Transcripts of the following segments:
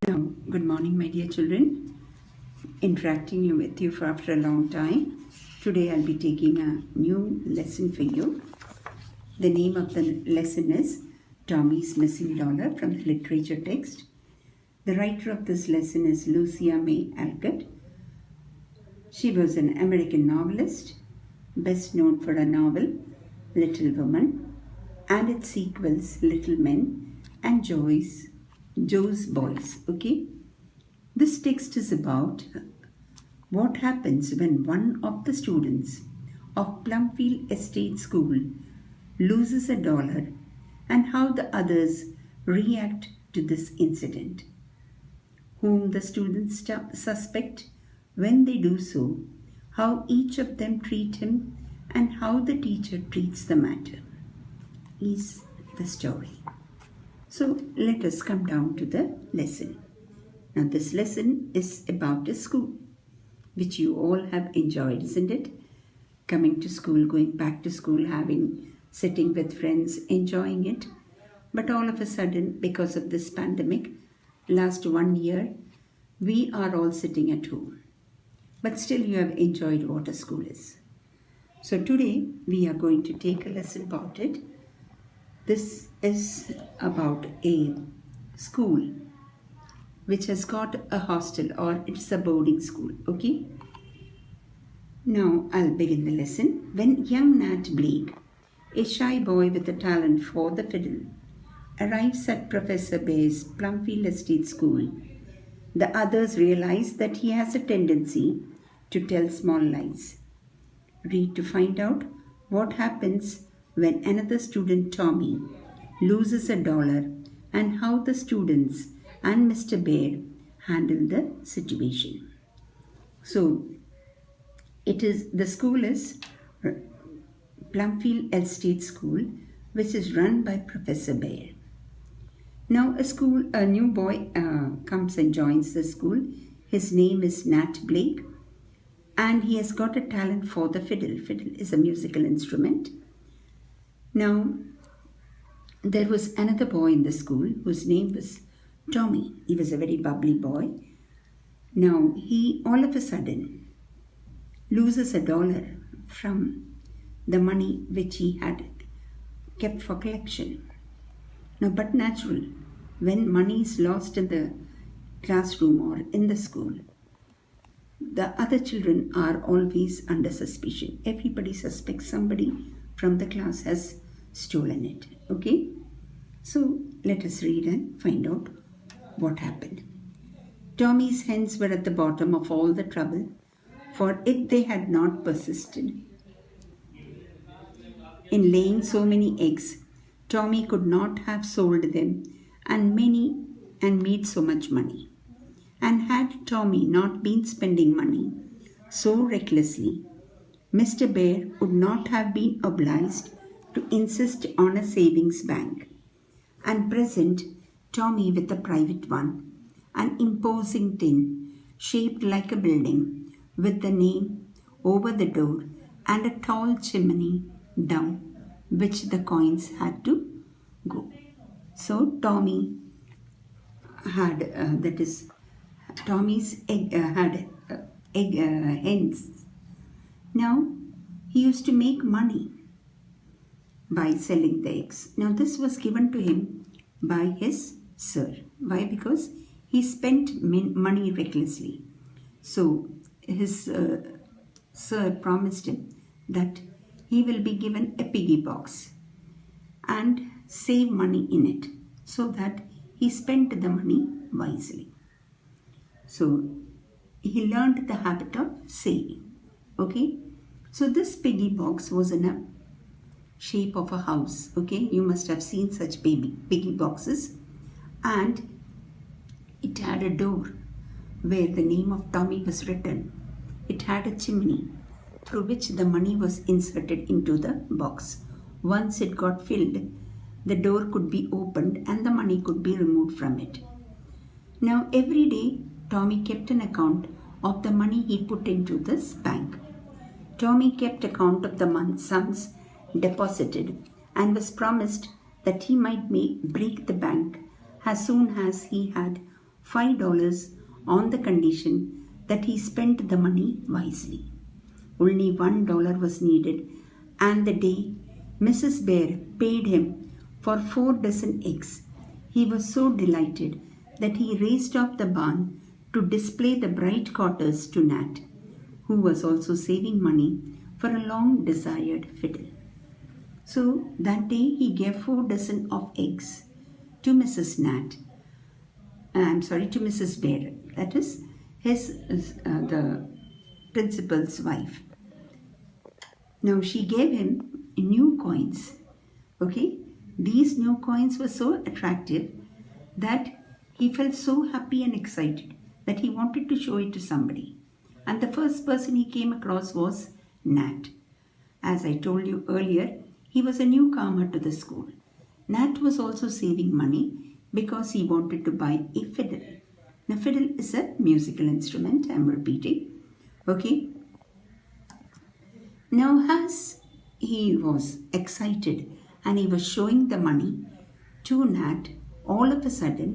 Now, good morning, my dear children. Interacting with you for after a long time. Today, I'll be taking a new lesson for you. The name of the lesson is Tommy's Missing Dollar from the literature text. The writer of this lesson is Lucia May Alcott. She was an American novelist, best known for her novel Little Woman and its sequels Little Men and Joe's Boys. Okay, this text is about what happens when one of the students of Plumfield Estate School loses a dollar and how the others react to this incident, whom the students suspect when they do so, how each of them treat him, and how the teacher treats the matter is the story. So let us come down to the lesson. Now this lesson is about a school, which you all have enjoyed, isn't it? Coming to school, going back to school, sitting with friends, enjoying it. But all of a sudden, because of this pandemic, last 1 year, we are all sitting at home. But still you have enjoyed what a school is. So today we are going to take a lesson about it. This is about a school which has got a hostel, or it's a boarding school, okay? Now I'll begin the lesson. When young Nat Blake, a shy boy with a talent for the fiddle, arrives at Professor Bay's Plumfield Estate School, the others realize that he has a tendency to tell small lies. Read to find out what happens when another student, Tommy, loses a dollar and how the students and Mr. Bear handle the situation. So, the school is Plumfield Estate School, which is run by Professor Bear. Now a new boy comes and joins the school. His name is Nat Blake, and he has got a talent for the fiddle. Fiddle is a musical instrument. Now, there was another boy in the school whose name was Tommy. He was a very bubbly boy. Now, he all of a sudden loses a dollar from the money which he had kept for collection. Now, but natural, when money is lost in the classroom or in the school, the other children are always under suspicion. Everybody suspects somebody from the class has stolen it. Okay? So let us read and find out what happened. Tommy's hens were at the bottom of all the trouble, for if they had not persisted in laying so many eggs, Tommy could not have sold them and made so much money. And had Tommy not been spending money so recklessly, Mr. Bear would not have been obliged to insist on a savings bank and present Tommy with a private one, an imposing tin shaped like a building with the name over the door and a tall chimney down which the coins had to go. So Tommy had, Tommy's hens. Now, he used to make money by selling the eggs. Now, this was given to him by his sir. Why? Because he spent money recklessly. So, his sir promised him that he will be given a piggy box and save money in it so that he spent the money wisely. So, he learned the habit of saving. Okay? So, this piggy box was in a shape of a house. Okay? You must have seen such piggy boxes. And it had a door where the name of Tommy was written. It had a chimney through which the money was inserted into the box. Once it got filled, the door could be opened and the money could be removed from it. Now, every day, Tommy kept an account of the money he put into this bank. Tommy kept account of the sums deposited and was promised that he might break the bank as soon as he had $5 on the condition that he spent the money wisely. Only $1 was needed, and the day Mrs. Bear paid him for 4 dozen eggs, he was so delighted that he raised up the barn to display the bright quarters to Nat, who was also saving money for a long desired fiddle. So that day he gave 4 dozen of eggs to Mrs. to Mrs. Bear, that is the principal's wife. Now she gave him new coins. Okay, these new coins were so attractive that he felt so happy and excited that he wanted to show it to somebody. And the first person he came across was Nat. As I told you earlier, he was a newcomer to the school. Nat was also saving money because he wanted to buy a fiddle. Now, fiddle is a musical instrument, I'm repeating. Okay. Now, as he was excited and he was showing the money to Nat, all of a sudden,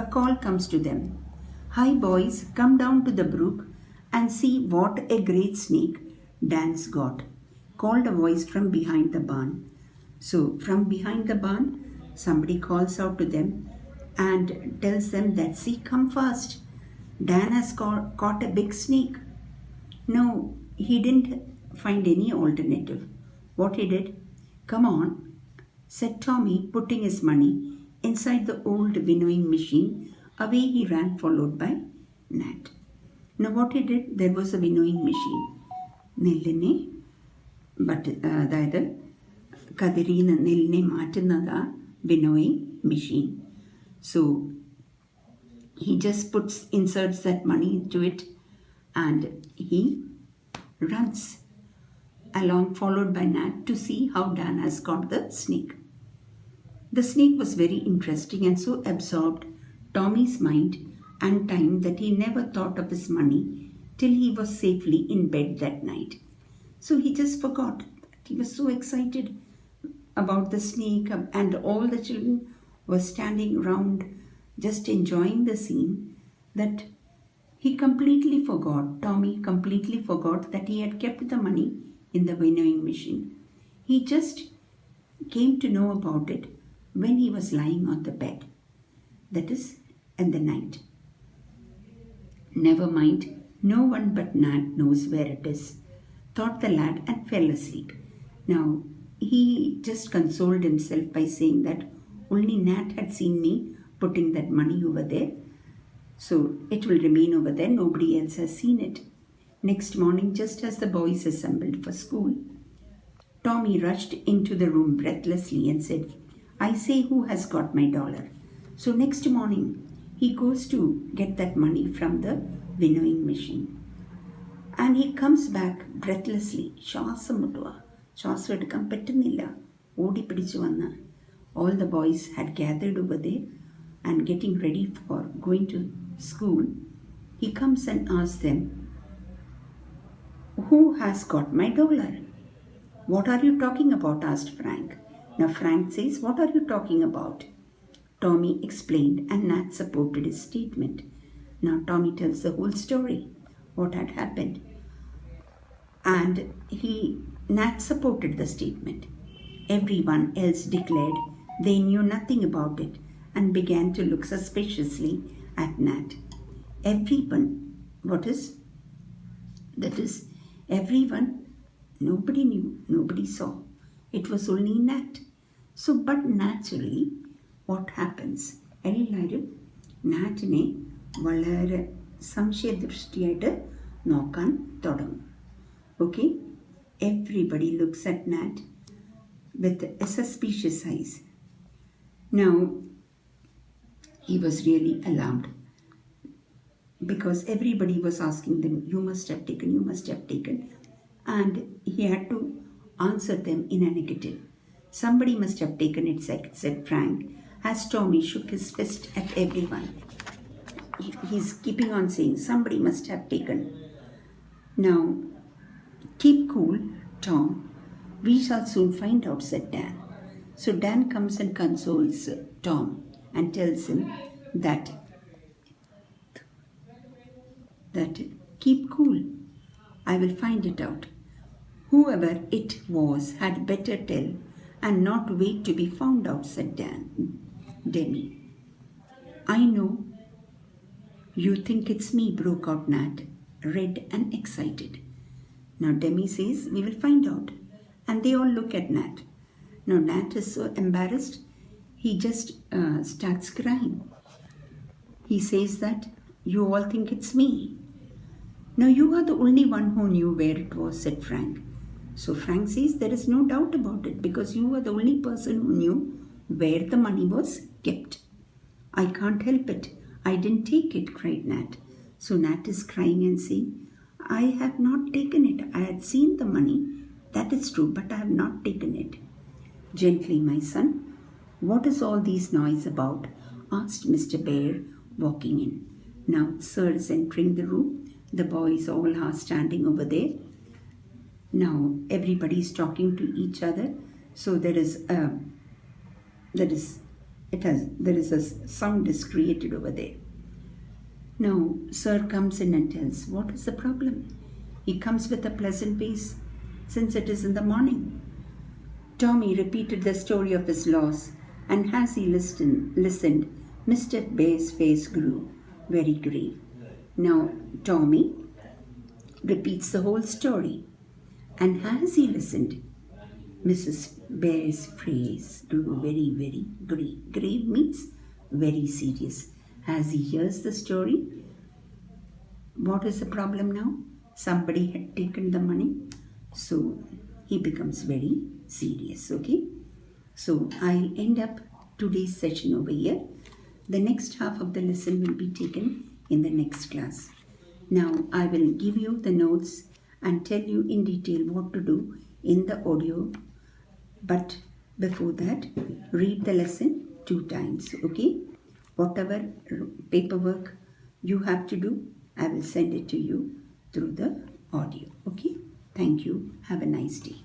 a call comes to them. "Hi boys, come down to the brook and see what a great snake Dan's got," called a voice from behind the barn. So from behind the barn, somebody calls out to them and tells them that, "See, come fast. Dan has caught a big snake." No, he didn't find any alternative. What he did, "Come on," said Tommy, putting his money inside the old winnowing machine. Away he ran, followed by Nat. Now what he did, there was a winnowing machine. നെല്ലിനെ അതായത് കതിരിൽ നിന്ന് നെല്ലിനെ മാറ്റുന്നത് winnowing machine. So he just inserts that money into it and he runs along, followed by Nat, to see how Dan has got the snake. The snake was very interesting and so absorbed Tommy's mind and time that he never thought of his money till he was safely in bed that night. So he just forgot. He was so excited about the snake, and all the children were standing around just enjoying the scene, that he completely forgot, Tommy completely forgot that he had kept the money in the winnowing machine. He just came to know about it when he was lying on the bed, that is, in the night. "Never mind, no one but Nat knows where it is," thought the lad, and fell asleep. Now, he just consoled himself by saying that only Nat had seen me putting that money over there, so it will remain over there. Nobody else has seen it. Next morning, just as the boys assembled for school, Tommy rushed into the room breathlessly and said, "I say, who has got my $1?" So next morning, he goes to get that money from the winnowing machine. And he comes back breathlessly. ശ്വാസം എടുക്കാൻ പറ്റുന്നില്ല, ഓടിപ്പിടിച്ചു വന്ന്. All the boys had gathered over there and getting ready for going to school. He comes and asks them, "Who has got my $1?" "What are you talking about?" asked Frank. Now Frank says, "What are you talking about?" Tommy explained, and Nat supported his statement. Now Tommy tells the whole story, what had happened. And Nat supported the statement. Everyone else declared they knew nothing about it and began to look suspiciously at Nat. Everyone, everyone, nobody knew, nobody saw. It was only Nat. So, but naturally, what happens? എല്ലാവരും നാറ്റിനെ വളരെ സംശയദൃഷ്ടിയായിട്ട് നോക്കാൻ തുടങ്ങും. Okay? Everybody looks at Nat with a suspicious eyes. Now, he was really alarmed because everybody was asking them, "You must have taken," and he had to answer them in a negative. "Somebody must have taken it," said Frank, as Tommy shook his fist at everyone. He's keeping on saying, "Somebody must have taken." Now, "Keep cool, Tom. We shall soon find out," said Dan. So Dan comes and consoles Tom and tells him that that, keep cool. I will find it out. Whoever it was had better tell and not wait to be found out, said Demi. I know you think it's me, broke out Nat, red and excited. Now Demi says, we will find out. And they all look at Nat. Now Nat is so embarrassed, he just starts crying. He says that, you all think it's me. Now you are the only one who knew where it was, said Frank. So Frank says, there is no doubt about it because you are the only person who knew where the money was kept. I can't help it. I didn't take it, cried Nat. So Nat is crying and saying, I have not taken it. I had seen the money. That is true, but I have not taken it. Gently, my son. What is all this noise about? Asked Mr. Bear, walking in. Now Sir is entering the room. The boys all are standing over there. Now everybody is talking to each other. So there is a sound is created over there. Now Sir comes in and tells, what is the problem? He comes with a pleasant face, since it is in the morning. Tommy repeated the story of his loss, and as he listened, Mr. Bear's face grew very grave. Now Tommy repeats the whole story, and as he listened, Mrs. Bear's face grew very, very grave. Grave means very serious. As he hears the story, what is the problem now? Somebody had taken the money, so he becomes very serious, okay? So I end up today's session over here. The next half of the lesson will be taken in the next class. Now I will give you the notes and tell you in detail what to do in the audio. But before that, read the lesson 2 times, okay? Whatever paperwork you have to do, I will send it to you through the audio, okay? Thank you. Have a nice day.